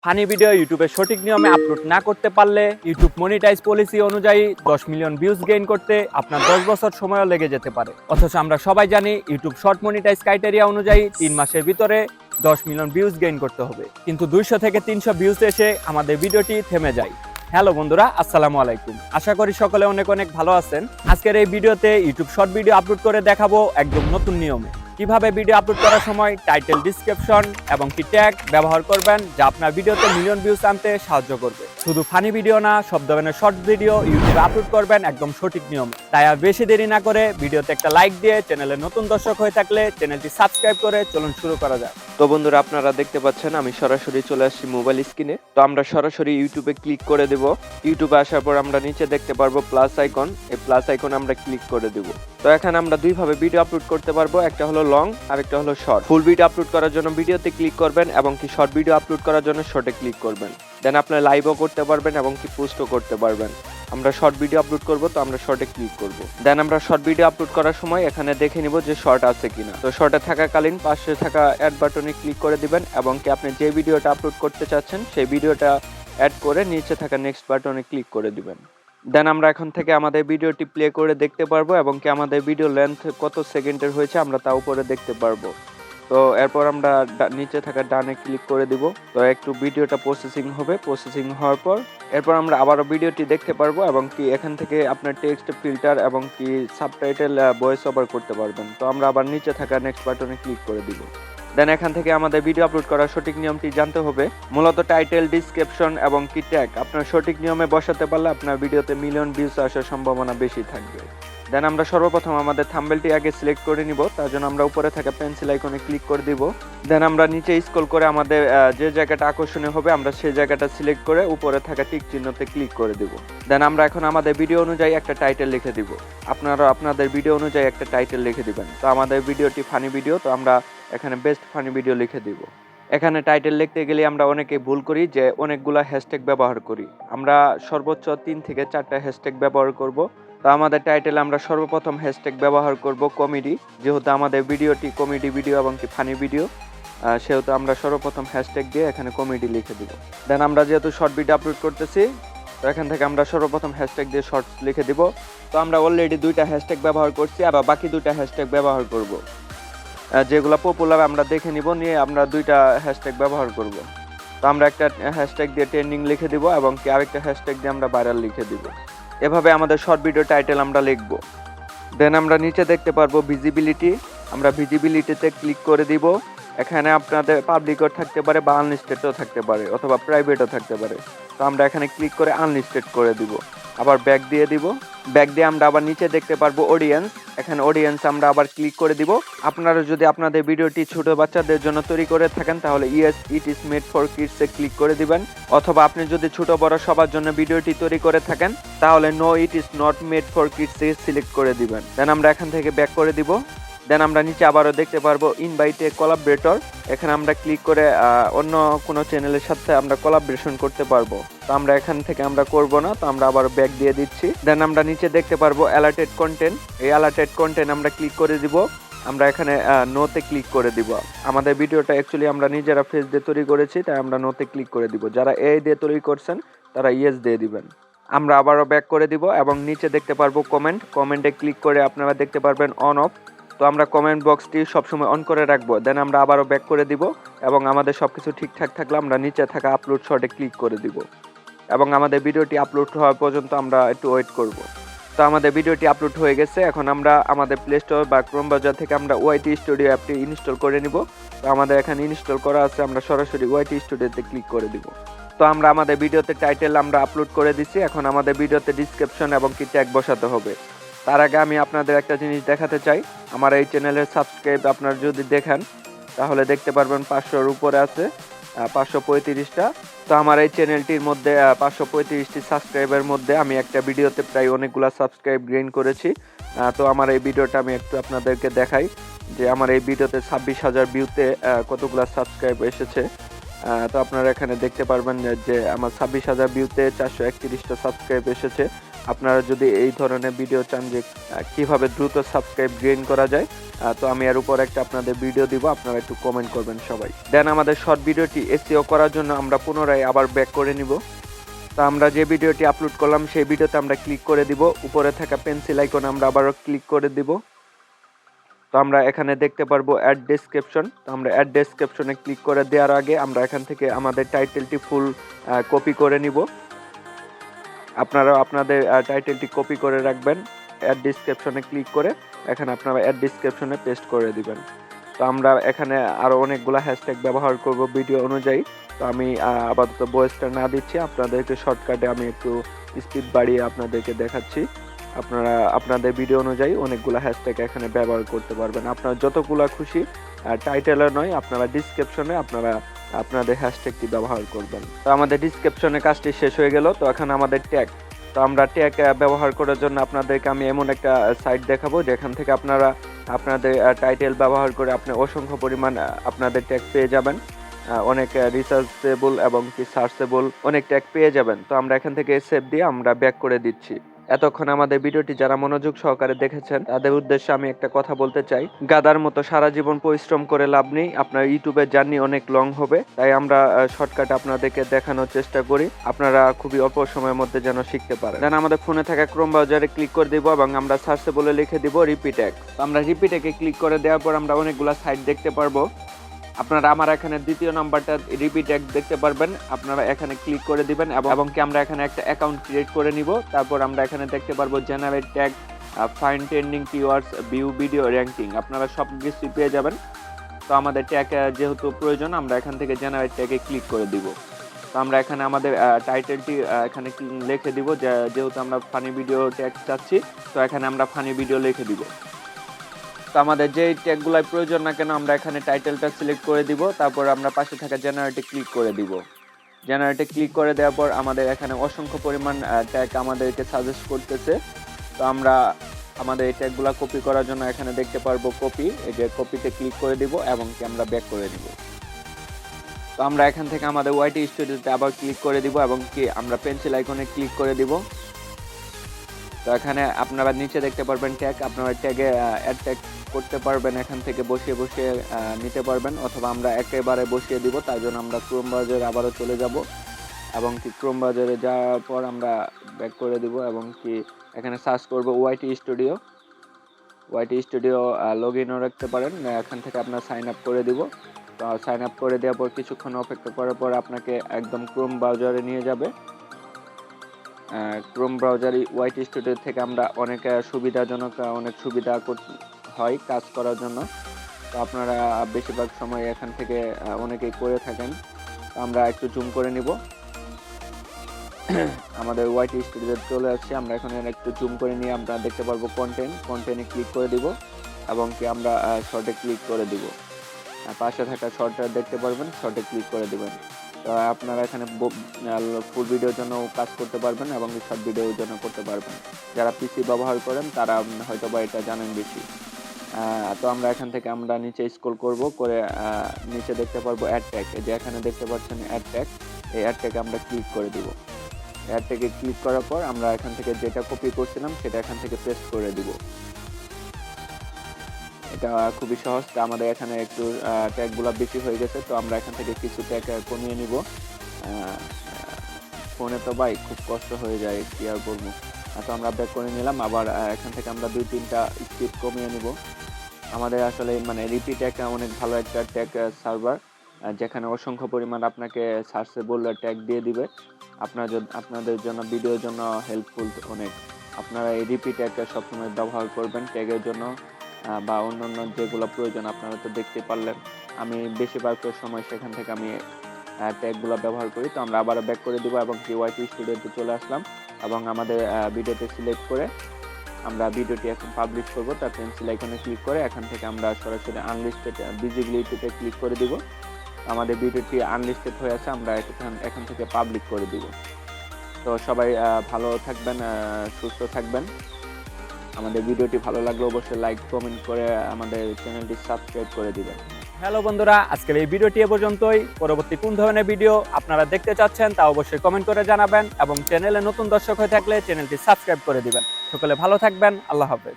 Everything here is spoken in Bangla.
ফানি ভিডিও ইউটিউবে সঠিক নিয়মে আপলোড না করতে পারলে ইউটিউব মনিটাইজ পলিসি অনুযায়ী 10 মিলিয়ন ভিউজ গেইন করতে আপনার 10 বছর সময়ও লেগে যেতে পারে। অথচ আমরা সবাই জানি ইউটিউব শর্ট মনিটাইজ ক্রাইটেরিয়া অনুযায়ী 3 মাসের ভিতরে 10 মিলিয়ন ভিউজ গেইন করতে হবে, কিন্তু 200 থেকে 300 ভিউজ এসে আমাদের ভিডিওটি থেমে যায়। হ্যালো বন্ধুরা, আসসালামু আলাইকুম। আশা করি সকলে অনেক অনেক ভালো আছেন। আজকের এই ভিডিওতে ইউটিউব শর্ট ভিডিও আপলোড করে দেখাবো একদম নতুন নিয়মে কিভাবে ভিডিও আপলোড করার সময় টাইটেল, ডিসক্রিপশন এবং কি ট্যাগ ব্যবহার করবেন, যা আপনার ভিডিওতে মিলিয়ন ভিউজ আনতে সাহায্য করবে। শুধু ফানি ভিডিও না, সব ধরনের শর্ট ভিডিও ইউটিউবে আপলোড করবেন একদম সঠিক নিয়মে। তাই আর বেশি দেরি না করে ভিডিওতে একটা লাইক দিয়ে, চ্যানেলে নতুন দর্শক হয়ে থাকলে চ্যানেলটি সাবস্ক্রাইব করে চলুন শুরু করা যাক। তো বন্ধুরা, আপনারা দেখতে পাচ্ছেন আমি সরাসরি চলে আসছি মোবাইল স্ক্রিনে। তো আমরা সরাসরি ইউটিউবে ক্লিক করে দেব। ইউটিউবে আসার পর আমরা নিচে দেখতে পারবো প্লাস আইকন, এই প্লাস আইকন আমরা ক্লিক করে দেব। তো এখানে আমরা দুইভাবে ভিডিও আপলোড করতে পারবো, একটা হলো লং আর একটা হলো শর্ট। ফুল ভিডিও আপলোড করার জন্য ভিডিওতে ক্লিক করবেন এবং কি শর্ট ভিডিও আপলোড করার জন্য শর্টে ক্লিক করবেন। দেন আপনারা লাইভও করতে পারবেন এবং কি পোস্টও করতে পারবেন। আমরা শর্ট ভিডিও আপলোড করব, তো আমরা শর্টে ক্লিক করব। দেন আমরা শর্ট ভিডিও আপলোড করার সময় এখানে দেখে নিব যে শর্ট আছে কিনা। তো শর্টে থাকাকালীন পাশে থাকা অ্যাড বাটনে ক্লিক করে দিবেন এবং কি আপনি যে ভিডিওটা আপলোড করতে চাচ্ছেন সেই ভিডিওটা অ্যাড করে নিচে থাকা নেক্সট বাটনে ক্লিক করে দিবেন। দেন আমরা এখন থেকে আমাদের ভিডিওটি প্লে করে দেখতে পারবো এবং কি আমাদের ভিডিও লেন্থ কত সেকেন্ডের হয়েছে আমরা তা উপরে দেখতে পারবো। তো এরপর আমরা নিচে থাকা ডানে ক্লিক করে দিব। তো একটু ভিডিওটা প্রসেসিং হবে, প্রসেসিং হওয়ার পর এরপর আমরা আবারও ভিডিওটি দেখতে পারবো এবং কি এখান থেকে আপনার টেক্সট ফিল্টার এবং কি সাবটাইটেল ভয়েস ওভার করতে পারবেন। তো আমরা আবার নিচে থাকা নেক্সট বাটনে ক্লিক করে দিব। দেন এখান থেকে আমাদের ভিডিও আপলোড করার সঠিক নিয়মটি জানতে হবে। মূলত টাইটেল, ডিসক্রিপশন এবং কি ট্যাগ আপনার সঠিক নিয়মে বসাতে পারলে আপনার ভিডিওতে মিলিয়ন ভিউজ আসার সম্ভাবনা বেশি থাকবে। দেন আমরা সর্বপ্রথম আমাদের থাম্বনেলটি আগে সিলেক্ট করে নিব। তার জন্য আমরা উপরে থাকা পেন্সিল আইকনে ক্লিক করে দিব। দেন আমরা নিচে স্ক্রল করে আমাদের যে জায়গাটা আকর্ষণীয় হবে আমরা সেই জায়গাটা সিলেক্ট করে উপরে থাকা টিক চিহ্নতে ক্লিক করে দিব। দেন আমরা এখন আমাদের ভিডিও অনুযায়ী একটা টাইটেল লিখে দিব। আপনারা আপনাদের ভিডিও অনুযায়ী একটা টাইটেল লিখে দিবেন। তো আমাদের ভিডিওটি ফানি ভিডিও, তো আমরা এখানে বেস্ট ফানি ভিডিও লিখে দিব। এখানে টাইটেল লিখতে গেলে আমরা অনেকে ভুল করি যে অনেকগুলা হ্যাশট্যাগ ব্যবহার করি। আমরা সর্বোচ্চ 3 থেকে 4টা হ্যাশট্যাগ ব্যবহার করব। তো আমাদের টাইটেলে আমরা সর্বপ্রথম হ্যাশট্যাগ ব্যবহার করব কমেডি, যেহেতু আমাদের ভিডিওটি কমেডি ভিডিও এবং কি ফানি ভিডিও, সেহেতু আমরা সর্বপ্রথম হ্যাশট্যাগ দিয়ে এখানে কমেডি লিখে দিব। দেন আমরা যেহেতু শর্ট ভিডিও আপলোড করতেছি, তো এখান থেকে আমরা সর্বপ্রথম হ্যাশট্যাগ দিয়ে শর্টস লিখে দিব। তো আমরা অলরেডি 2টা হ্যাশট্যাগ ব্যবহার করছি, আবার বাকি 2টা হ্যাশট্যাগ ব্যবহার করব। যেগুলো পপুলার আমরা দেখে নিব, নিয়ে আমরা 2টা হ্যাশট্যাগ ব্যবহার করব। তো আমরা একটা হ্যাশট্যাগ দিয়ে ট্রেন্ডিং লিখে দিব এবং কি আরেকটা হ্যাশট্যাগ দিয়ে আমরা ভাইরাল লিখে দিব। এভাবে আমাদের শর্ট ভিডিও টাইটেল আমরা লিখব। দেন আমরা নিচে দেখতে পারবো ভিজিবিলিটি, আমরা ভিজিবিলিটিতে ক্লিক করে দিব। এখানে আপনাদের পাবলিকও থাকতে পারে বা আনলিস্টেডও থাকতে পারে অথবা প্রাইভেটও থাকতে পারে। তো আমরা এখানে ক্লিক করে আনলিস্টেড করে দিব, আবার ব্যাক দিয়ে দিব। ব্যাক দিয়ে আমরা আবার নিচে দেখতে পারবো অডিয়েন্স, এখানে অডিয়েন্স আমরা আবার ক্লিক করে দিব। আপনারা যদি আপনাদের ভিডিওটি ছোট বাচ্চাদের জন্য তৈরি করে থাকেন তাহলে yes it is made for kids এ ক্লিক করে দিবেন, অথবা আপনি যদি ছোট বড় সবার জন্য ভিডিওটি তৈরি করে থাকেন তাহলে no it is not made for kids এ সিলেক্ট করে দিবেন। দেন আমরা এখান থেকে ব্যাক করে দিব। দেন আমরা নিচে আবারও দেখতে পারবো ইনভাইট এ কোলাবরেটর, এখানে আমরা ক্লিক করে অন্য কোনো চ্যানেলের সাথে আমরা কোলাবরেশন করতে পারবো। তো আমরা এখান থেকে আমরা করব না, তো আমরা আবার ব্যাক দিয়ে দিচ্ছি। দেন আমরা নিচে দেখতে পারবো অ্যালার্টেড কন্টেন্ট, এই অ্যালার্টেড কন্টেন্ট আমরা ক্লিক করে দিব। আমরা এখানে নোতে ক্লিক করে দিব। আমাদের ভিডিওটা অ্যাকচুয়ালি আমরা নিজেরা ফেস দিয়ে তৈরি করেছি, তাই আমরা নোতে ক্লিক করে দিব। যারা এই দিয়ে তৈরি করছেন তারা ইয়েস দিয়ে দিবেন। আমরা আবারও ব্যাক করে দিব এবং নিচে দেখতে পারবো কমেন্ট, কমেন্টে ক্লিক করে আপনারা দেখতে পারবেন অন অফ। তো আমরা কমেন্ট বক্সটি সবসময় অন করে রাখবো। দেন আমরা আবারও ব্যাক করে দিব এবং আমাদের সবকিছু ঠিকঠাক থাকলে আমরা নিচে থাকা আপলোড শর্টে ক্লিক করে দিব এবং আমাদের ভিডিওটি আপলোড হওয়া পর্যন্ত আমরা একটু ওয়েট করব। তো আমাদের ভিডিওটি আপলোড হয়ে গেছে। এখন আমরা আমাদের প্লে স্টোর বা ক্রোম ব্রাউজার থেকে আমরা ওয়াইটি স্টুডিও অ্যাপটি ইনস্টল করে নিব। তো আমাদের এখানে ইনস্টল করা আছে, আমরা সরাসরি ওয়াইটি স্টুডিওতে ক্লিক করে দিব। তো আমরা আমাদের ভিডিওতে টাইটেল আমরা আপলোড করে দিচ্ছি। এখন আমাদের ভিডিওতে ডিসক্রিপশন এবং কি ট্যাগ বসাতে হবে। তার আগে আমি আপনাদের একটা জিনিস দেখাতে চাই। আমার এই চ্যানেলের সাবস্ক্রাইব আপনারা যদি দেখেন তাহলে দেখতে পারবেন 500-র উপরে আছে, 535টা। তো আমার এই চ্যানেলটির মধ্যে 535টি সাবস্ক্রাইবের মধ্যে আমি একটা ভিডিওতে প্রায় অনেকগুলো সাবস্ক্রাইব গেইন করেছি। তো আমার এই ভিডিওটা আমি একটু আপনাদেরকে দেখাই যে আমার এই ভিডিওতে 26,000 ভিউতে কতগুলো সাবস্ক্রাইব এসেছে। তো আপনারা এখানে দেখতে পারবেন যে আমার 26,000 ভিউতে 431টা সাবস্ক্রাইব এসেছে। আপনারা যদি এই ধরনের ভিডিও চান যে কিভাবে দ্রুত সাবস্ক্রাইব গেইন করা যায়, তো আমি এর উপর একটা আপনাদের ভিডিও দিব, আপনারা একটু কমেন্ট করবেন সবাই। দেন আমাদের শর্ট ভিডিওটি এসইও করার জন্য আমরা পুনরায় আবার ব্যাক করে নিব। তো আমরা যে ভিডিওটি আপলোড করলাম সেই ভিডিওতে আমরা ক্লিক করে দিব, উপরে থাকা পেন্সিল আইকন আমরা আবারও ক্লিক করে দিব। তো আমরা এখানে দেখতে পারবো অ্যাড ডেসক্রিপশন। তো আমরা অ্যাড ডেসক্রিপশনে ক্লিক করে দেওয়ার আগে আমরা এখান থেকে আমাদের টাইটেলটি ফুল কপি করে নিব। আপনারা আপনাদের টাইটেলটি কপি করে রাখবেন, অ্যাড ডেসক্রিপশনে ক্লিক করে এখানে আপনারা অ্যাড ডেসক্রিপশনে পেস্ট করে দিবেন। তো আমরা এখানে আরও অনেকগুলো হ্যাশট্যাগ ব্যবহার করব ভিডিও অনুযায়ী। তো আমি আপাতত ভয়েসটা না দিচ্ছি, আপনাদেরকে শর্টকাটে আমি একটু স্পিড বাড়িয়ে আপনাদেরকে দেখাচ্ছি। আপনারা আপনাদের ভিডিও অনুযায়ী অনেকগুলো হ্যাশট্যাগ এখানে ব্যবহার করতে পারবেন, আপনারা যতগুলো খুশি। টাইটেলে নয়, আপনারা ডিসক্রিপশনে আপনারা আপনাদের হ্যাশট্যাগটি ব্যবহার করবেন। তো আমাদের ডিসক্রিপশনে কাজটি শেষ হয়ে গেল। তো এখন আমাদের ট্যাগ। তো আমরা ট্যাগ ব্যবহার করার জন্য আপনাদেরকে আমি এমন একটা সাইট দেখাবো যেখান থেকে আপনারা আপনাদের টাইটেল ব্যবহার করে আপনি অসংখ্য পরিমাণ আপনাদের ট্যাগ পেয়ে যাবেন। অনেক রিসার্চেবল এবং কি সার্চেবল অনেক ট্যাগ পেয়ে যাবেন। তো আমরা এখান থেকে সেভ দিয়ে আমরা ব্যাক করে দিচ্ছি। এতক্ষণ আমাদের ভিডিওটি যারা মনোযোগ সহকারে দেখেছেন তাদের উদ্দেশ্যে আমি একটা কথা বলতে চাই, গাদার মতো সারা জীবন পরিশ্রম করে লাভ নেই, আপনার ইউটিউবের জার্নি অনেক লং হবে। তাই আমরা শর্টকাট আপনাদেরকে দেখানোর চেষ্টা করি, আপনারা খুবই অল্প সময়ের মধ্যে যেন শিখতে পারেন। যেন আমাদের ফোনে থাকা ক্রোম ব্রাউজারে ক্লিক করে দিব এবং আমরা সার্চে বলে লিখে দিব রিপিটেক। তো আমরা রিপিটেকে ক্লিক করে দেওয়ার পর আমরা অনেকগুলো সাইট দেখতে পারবো। আপনারা আমার এখানে দ্বিতীয় নাম্বারটা রিপিট ট্যাগ দেখতে পারবেন, আপনারা এখানে ক্লিক করে দিবেন এবং কি আমরা এখানে একটা অ্যাকাউন্ট ক্রিয়েট করে নিব। তারপর আমরা এখানে দেখতে পারবো generate tag, find trending keywords, view video ranking, আপনারা সব কিছু পেয়ে যাবেন। তো আমাদের ট্যাগ যেহেতু প্রয়োজন, আমরা এখান থেকে জেনারেট ট্যাগে ক্লিক করে দিব। তো আমরা এখানে আমাদের টাইটেলটি এখানে লিখে দিব, যেহেতু আমরা ফানি ভিডিও ট্যাগ চাচ্ছি, তো এখানে আমরা ফানি ভিডিও লিখে দিব। তো আমাদের যে ট্যাগগুলোর প্রয়োজন না কেন আমরা এখানে টাইটেলটা সিলেক্ট করে দিব, তারপর আমরা পাশে থাকা জেনারেটে ক্লিক করে দিব। জেনারেটে ক্লিক করে দেওয়ার পর আমাদের এখানে অসংখ্য পরিমাণ ট্যাগ আমাদেরকে সাজেস্ট করতেছে। তো আমরা আমাদের এই ট্যাগগুলো কপি করার জন্য এখানে দেখতে পারবো কপি, এই যে কপিতে ক্লিক করে দিব এবং কি আমরা ব্যাক করে দিব। তো আমরা এখান থেকে আমাদের ওয়াইটি স্টুডিওতে আবার ক্লিক করে দিব এবং কি আমরা পেন্সিল আইকনে ক্লিক করে দিব। তো এখানে আপনারা নিচে দেখতে পারবেন ট্যাগ, আপনারা ট্যাগে অ্যাড ট্যাগ করতে পারবেন, এখান থেকে বসিয়ে বসিয়ে নিতে পারবেন, অথবা আমরা একেবারে বসিয়ে দিব। তার জন্য আমরা ক্রোম ব্রাউজারে আবারও চলে যাব এবং কি ক্রোম ব্রাউজারে যাওয়ার পর আমরা ব্যাক করে দিব এবং কি এখানে সার্চ করব YT studio. YT studio log ইনও রাখতে পারেন, এখান থেকে আপনার সাইন আপ করে দিব। তো সাইন আপ করে দেওয়ার পর কিছুক্ষণ অপেক্ষা করার পর আপনাকে একদম ক্রোম ব্রাউজারে নিয়ে যাবে। ক্রোম ব্রাউজারে ওয়াইটি স্টুডিও থেকে আমরা অনেক সুবিধাজনক অনেক সুবিধা হয় কাজ করার জন্য। তো আপনারা বেশিরভাগ সময় এখান থেকে অনেকেই করে থাকেন। তো আমরা একটু জুম করে নিব। আমাদের ওয়াইটি স্টুডিওতে চলে আসছে, আমরা এখানে একটু জুম করে নিয়ে আমরা দেখতে পারবো কন্টেন্টে ক্লিক করে দিব এবং কি আমরা শর্টে ক্লিক করে দিব। পাশে থাকা শর্টটা দেখতে পারবেন, শর্টে ক্লিক করে দিবেন। তো আপনারা এখানে ফুল ভিডিওর জন্য কাজ করতে পারবেন এবং শর্ট ভিডিওর জন্য করতে পারবেন। যারা পিসি ব্যবহার করেন তারা হয়তো বা এটা জানেন বেশি। তো আমরা এখান থেকে আমরা নিচে স্ক্রল করব, করে নিচে দেখতে পারবো অ্যাড ট্যাগ, যে এখানে দেখতে পাচ্ছেন অ্যাড ট্যাগ, এই অ্যাড ট্যাগে আমরা ক্লিক করে দিব। অ্যাড ট্যাগে ক্লিক করার পর আমরা এখান থেকে যেটা কপি করছিলাম সেটা এখান থেকে পেস্ট করে দিব। এটা খুবই সহজ। আমাদের এখানে একটু ট্যাগগুলো বেশি হয়ে গেছে, তো আমরা এখান থেকে কিছু ট্যাগ কমিয়ে নিব। ফোনে তো ভাই খুব কষ্ট হয়ে যায়, কি আর বলবো। তো আমরা ব্যাক করে নিলাম, আবার এখান থেকে আমরা 2-3টা স্পিড কমিয়ে নিব। আমাদের আসলে মানে রিপিট একটা অনেক ভালো একটা ট্যাগ সার্ভার, যেখানে অসংখ্য পরিমাণ আপনাকে সার্চেবল ট্যাগ দিয়ে দিবে। আপনাদের জন্য ভিডিওর জন্য হেল্পফুল অনেক। আপনারা এই রিপিট ট্যাগটা সবসময় ব্যবহার করবেন ট্যাগের জন্য বা অন্যান্য যেগুলো প্রয়োজন আপনারা তো দেখতে পারলেন। আমি বেশিরভাগ সময় সেখান থেকে আমি ট্যাগগুলো ব্যবহার করি। তো আমরা আবার ব্যাক করে দিব এবং ওয়াইটি স্টুডিওতে চলে আসলাম এবং আমাদের ভিডিওতে সিলেক্ট করে আমরা ভিডিওটি এখন পাবলিশ করব। তার পেন্সিল আইকনে ক্লিক করে এখান থেকে আমরা সরাসরি আনলিস্টেড ভিজিবিলিটিতে ক্লিক করে দিব। আমাদের ভিডিওটি আনলিস্টেড হয়ে আছে, আমরা এখান থেকে পাবলিক করে দিব। তো সবাই ভালো থাকবেন, সুস্থ থাকবেন। আমাদের ভিডিওটি ভালো লাগলে অবশ্যই লাইক কমেন্ট করে আমাদের চ্যানেলটি সাবস্ক্রাইব করে দিবেন। হ্যালো বন্ধুরা, আজকের এই ভিডিওটি এ পর্যন্তই। পরবর্তী কোন ধরনের ভিডিও আপনারা দেখতে চাচ্ছেন তা অবশ্যই কমেন্ট করে জানাবেন এবং চ্যানেলে নতুন দর্শক হয়ে থাকলে চ্যানেলটি সাবস্ক্রাইব করে দিবেন। সকলে ভালো থাকবেন। আল্লাহ হাফেজ।